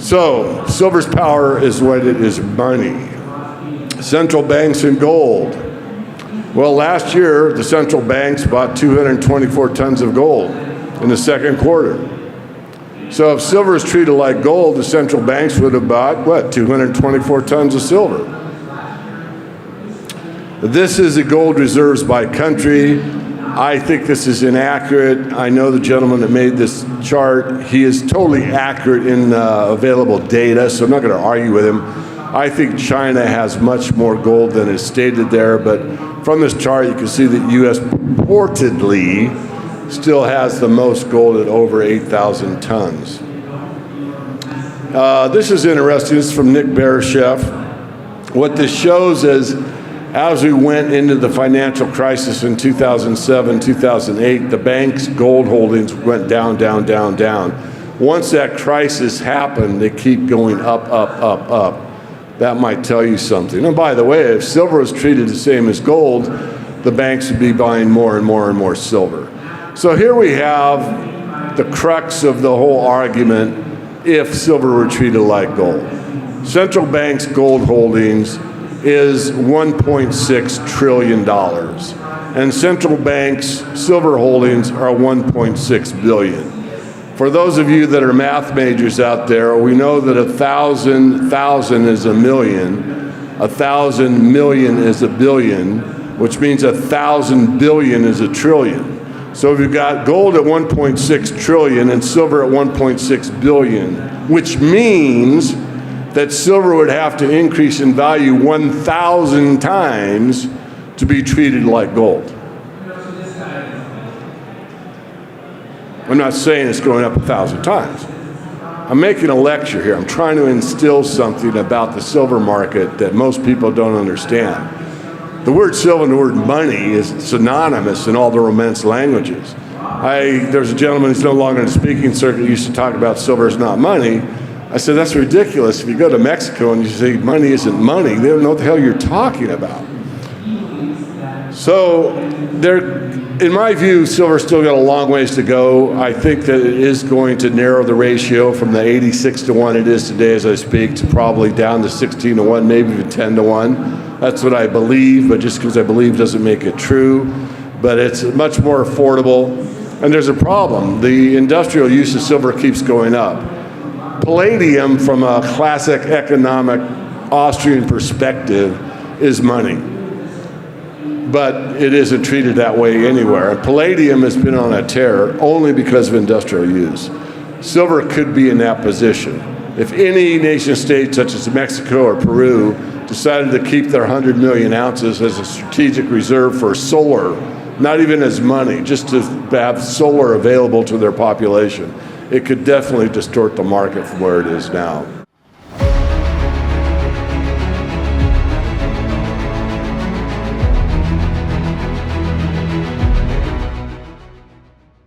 So, silver's power is what it is money. Central banks and gold. Well, last year, the central banks bought 224 tons of gold in the second quarter. So if silver is treated like gold, the central banks would have bought, what, 224 tons of silver. This is the gold reserves by country. I think this is inaccurate. I know the gentleman that made this chart. He is totally accurate in available data, so I'm not going to argue with him. I think China has much more gold than is stated there, but from this chart you can see that U.S. purportedly still has the most gold at over 8,000 tons. This is interesting. This is from Nick Beresheff. What this shows is as we went into the financial crisis in 2007, 2008, the bank's gold holdings went down, down, down, down. Once that crisis happened, they keep going up, up, up, up. That might tell you something. And by the way, if silver was treated the same as gold, the banks would be buying more and more and more silver. So here we have the crux of the whole argument if silver were treated like gold. Central banks' gold holdings is $1.6 trillion. And central banks' silver holdings are $1.6 billion. For those of you that are math majors out there, we know that 1,000 is a million, 1,000 million is a billion, which means 1,000 billion is a trillion. So if you've got gold at 1.6 trillion and silver at 1.6 billion, which means that silver would have to increase in value 1,000 times to be treated like gold. I'm not saying it's going up 1,000 times. I'm making a lecture here. I'm trying to instill something about the silver market that most people don't understand. The word silver and the word money is synonymous in all the Romance languages. There's a gentleman who's no longer in the speaking circuit who used to talk about silver is not money. I said, that's ridiculous. If you go to Mexico and you say money isn't money, they don't know what the hell you're talking about. So in my view, silver's still got a long ways to go. I think that it is going to narrow the ratio from the 86 to 1 it is today as I speak to probably down to 16 to 1, maybe even 10 to 1. That's what I believe, but just because I believe doesn't make it true. But it's much more affordable. And there's a problem. The industrial use of silver keeps going up. Palladium, from a classic economic Austrian perspective, is money. But it isn't treated that way anywhere. Palladium has been on a tear only because of industrial use. Silver could be in that position. If any nation state, such as Mexico or Peru, decided to keep their 100 million ounces as a strategic reserve for solar, not even as money, just to have solar available to their population, it could definitely distort the market from where it is now.